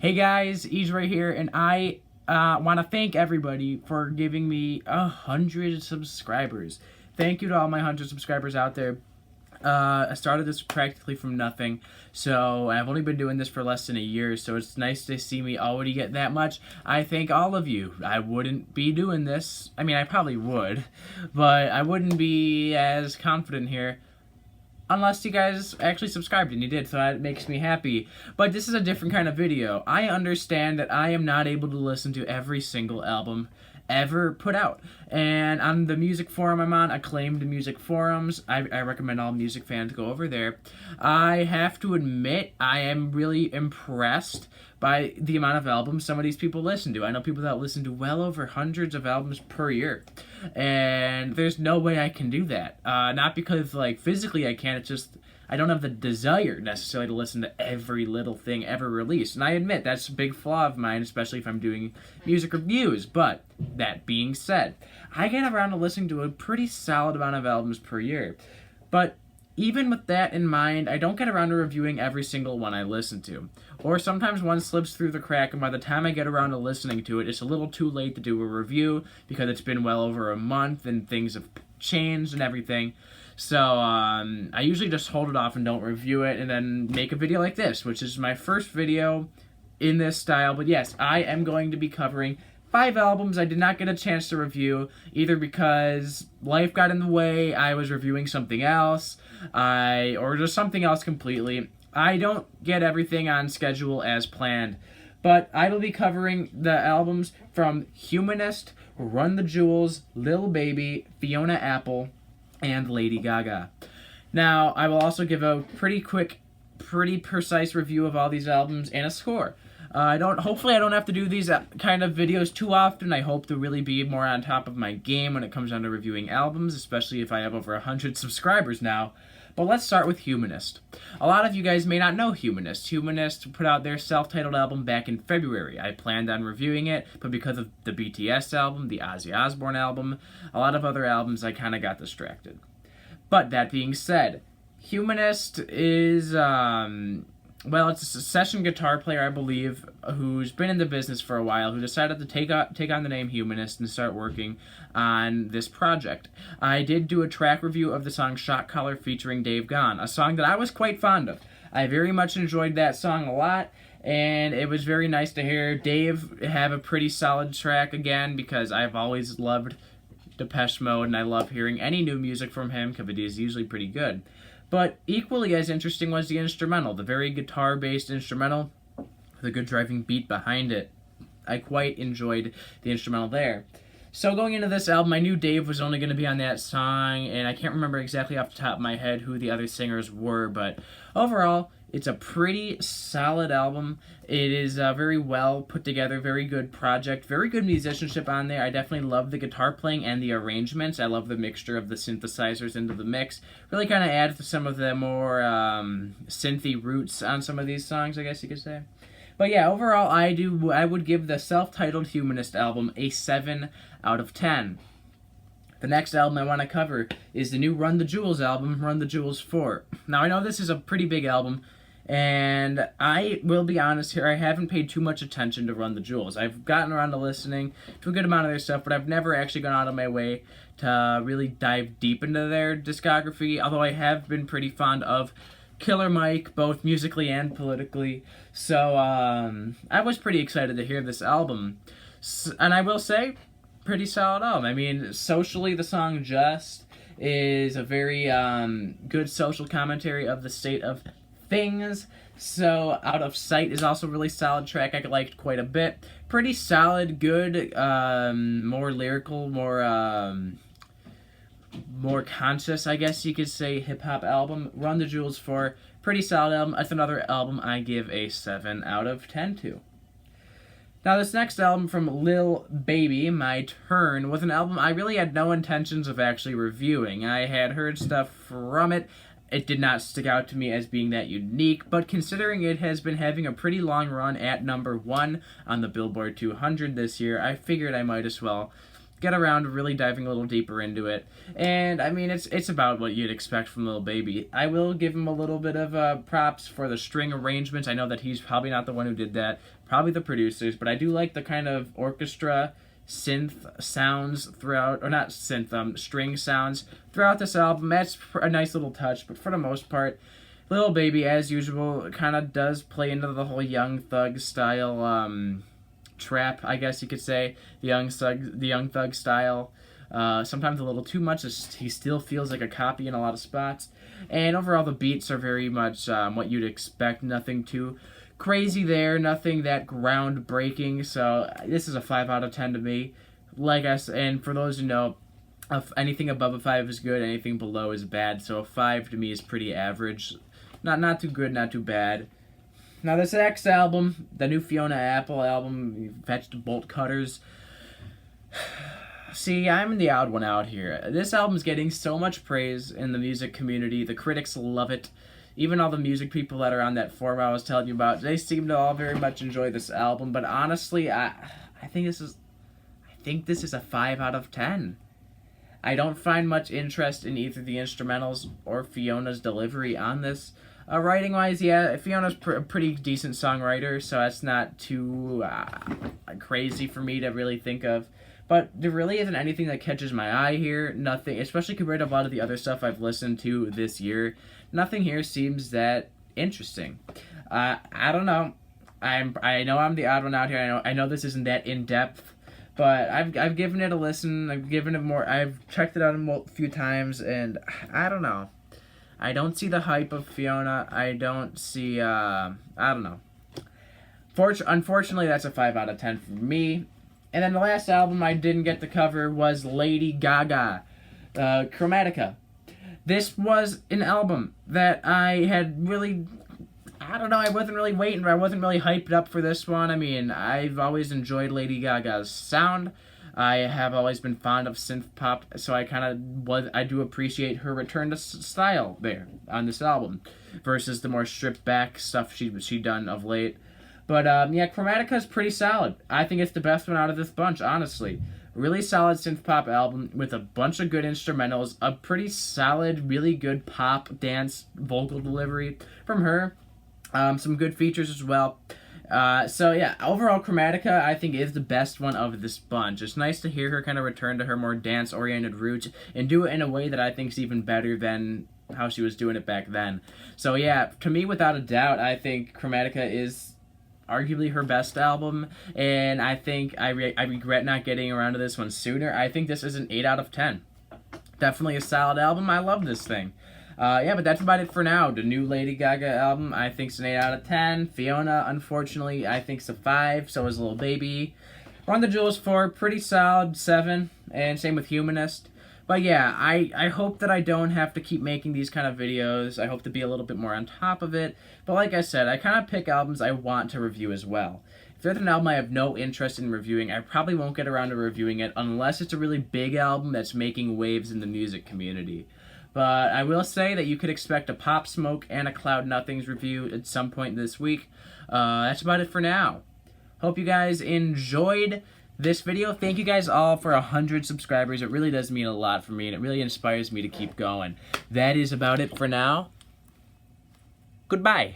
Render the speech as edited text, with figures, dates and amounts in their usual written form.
Hey guys, Ease right here, and I want to thank everybody for giving me 100 subscribers. Thank you to all my 100 subscribers out there. I started this practically from nothing, so I've only been doing this for less than a year, so it's nice to see me already get that much. I thank all of you. I wouldn't be doing this. I mean, I probably would, but I wouldn't be as confident here unless you guys actually subscribed, and you did, so that makes me happy. But this is a different kind of video. I understand that I am not able to listen to every single album ever put out. And on the music forum I'm on, Acclaimed Music Forums, I recommend all music fans go over there. I have to admit, I am really impressed by the amount of albums some of these people listen to. I know people that listen to well over hundreds of albums per year. And there's no way I can do that. Not because, like, physically I can't, it's just I don't have the desire necessarily to listen to every little thing ever released. And I admit that's a big flaw of mine, especially if I'm doing music reviews. But that being said, I get around to listening to a pretty solid amount of albums per year. But even with that in mind, I don't get around to reviewing every single one I listen to. Or sometimes one slips through the crack, and by the time I get around to listening to it, it's a little too late to do a review because it's been well over a month and things have changed and everything. So I usually just hold it off and don't review it and then make a video like this, which is my first video in this style. But yes, I am going to be covering 5 albums I did not get a chance to review, either because life got in the way, I was reviewing something else, or just something else completely. I don't get everything on schedule as planned, but I will be covering the albums from Humanist, Run the Jewels, Lil Baby, Fiona Apple, and Lady Gaga. Now, I will also give a pretty quick, pretty precise review of all these albums and a score. Hopefully I don't have to do these kind of videos too often. I hope to really be more on top of my game when it comes down to reviewing albums, especially if I have over 100 subscribers now. But let's start with Humanist. A lot of you guys may not know Humanist. Humanist put out their self-titled album back in February. I planned on reviewing it, but because of the BTS album, the Ozzy Osbourne album, a lot of other albums, I kind of got distracted. But that being said, Humanist is, it's a session guitar player, I believe, who's been in the business for a while, who decided to take on the name Humanist and start working on this project. I did do a track review of the song Shot Caller featuring Dave Gahan, a song that I was quite fond of. I very much enjoyed that song a lot, and it was very nice to hear Dave have a pretty solid track again, because I've always loved Depeche Mode, and I love hearing any new music from him, because it is usually pretty good. But equally as interesting was the instrumental, the very guitar-based instrumental, with a good driving beat behind it. I quite enjoyed the instrumental there. So going into this album, I knew Dave was only going to be on that song, and I can't remember exactly off the top of my head who the other singers were, but overall, it's a pretty solid album. It is a very well put together, very good project, very good musicianship on there. I definitely love the guitar playing and the arrangements. I love the mixture of the synthesizers into the mix. Really kind of adds to some of the more synthy roots on some of these songs, I guess you could say. But yeah, overall, I would give the self-titled Humanist album a 7 out of 10. The next album I want to cover is the new Run the Jewels album, Run the Jewels 4. Now, I know this is a pretty big album, and I will be honest here, I haven't paid too much attention to Run the Jewels. I've gotten around to listening to a good amount of their stuff, but I've never actually gone out of my way to really dive deep into their discography, although I have been pretty fond of Killer Mike, both musically and politically. So I was pretty excited to hear this album. And I will say, pretty solid album. I mean, socially, the song Just is a very good social commentary of the state of things. So Out of Sight is also a really solid track I liked quite a bit. Pretty solid, good, more lyrical, more conscious, I guess you could say, hip-hop album. Run the Jewels 4, pretty solid album. That's another album I give a 7 out of 10 to. Now, this next album from Lil Baby, My Turn, was an album I really had no intentions of actually reviewing. I had heard stuff from it. It did not stick out to me as being that unique, but considering it has been having a pretty long run at number 1 on the Billboard 200 this year, I figured I might as well get around to really diving a little deeper into it. And I mean, it's about what you'd expect from Lil Baby. I will give him a little bit of props for the string arrangements. I know that he's probably not the one who did that, probably the producers, but I do like the kind of orchestra synth sounds throughout, or not synth, string sounds throughout this album. That's a nice little touch, but for the most part, Lil Baby, as usual, kind of does play into the whole Young Thug style trap, I guess you could say. The Young Thug style. Sometimes a little too much. He still feels like a copy in a lot of spots. And overall, the beats are very much what you'd expect. Nothing too crazy there. Nothing that groundbreaking. So this is a 5 out of 10 to me. Like I said, and for those who know, anything above a 5 is good. Anything below is bad. So a 5 to me is pretty average. Not too good, not too bad. Now this next album, the new Fiona Apple album, Fetched Bolt Cutters. See, I'm the odd one out here. This album's getting so much praise in the music community. The critics love it. Even all the music people that are on that forum I was telling you about, they seem to all very much enjoy this album. But honestly, I think this is a 5 out of 10. I don't find much interest in either the instrumentals or Fiona's delivery on this. Writing-wise, yeah, Fiona's a pretty decent songwriter, so that's not too crazy for me to really think of. But there really isn't anything that catches my eye here. Nothing, especially compared to a lot of the other stuff I've listened to this year. Nothing here seems that interesting. I don't know. I know I'm the odd one out here. I know this isn't that in-depth, but I've given it a listen. I've given it more. I've checked it out a few times, and I don't know. I don't see the hype of Fiona. I don't see, I don't know. Unfortunately, that's a 5 out of 10 for me. And then the last album I didn't get to cover was Lady Gaga, Chromatica. This was an album that I had really, I don't know, I wasn't really waiting, I wasn't really hyped up for this one. I mean, I've always enjoyed Lady Gaga's sound. I have always been fond of synth pop, so I do appreciate her return to style there on this album, versus the more stripped back stuff she done of late. But yeah, Chromatica is pretty solid. I think it's the best one out of this bunch, honestly. Really solid synth pop album with a bunch of good instrumentals, a pretty solid, really good pop dance vocal delivery from her. Some good features as well. So yeah, overall Chromatica I think is the best one of this bunch. It's nice to hear her kind of return to her more dance-oriented roots and do it in a way that I think is even better than how she was doing it back then. So yeah, to me, without a doubt, I think Chromatica is arguably her best album, and I think I regret not getting around to this one sooner. I think this is an 8 out of 10. Definitely a solid album. I love this thing. Yeah, but that's about it for now. The new Lady Gaga album, I think, is an 8 out of 10. Fiona, unfortunately, I think it's a 5. So is Lil Baby. Run the Jewels 4, pretty solid, 7. And same with Humanist. But yeah, I hope that I don't have to keep making these kind of videos. I hope to be a little bit more on top of it. But like I said, I kind of pick albums I want to review as well. If there's an album I have no interest in reviewing, I probably won't get around to reviewing it unless it's a really big album that's making waves in the music community. But I will say that you could expect a Pop Smoke and a Cloud Nothings review at some point this week. That's about it for now. Hope you guys enjoyed this video. Thank you guys all for 100 subscribers. It really does mean a lot for me, and it really inspires me to keep going. That is about it for now. Goodbye.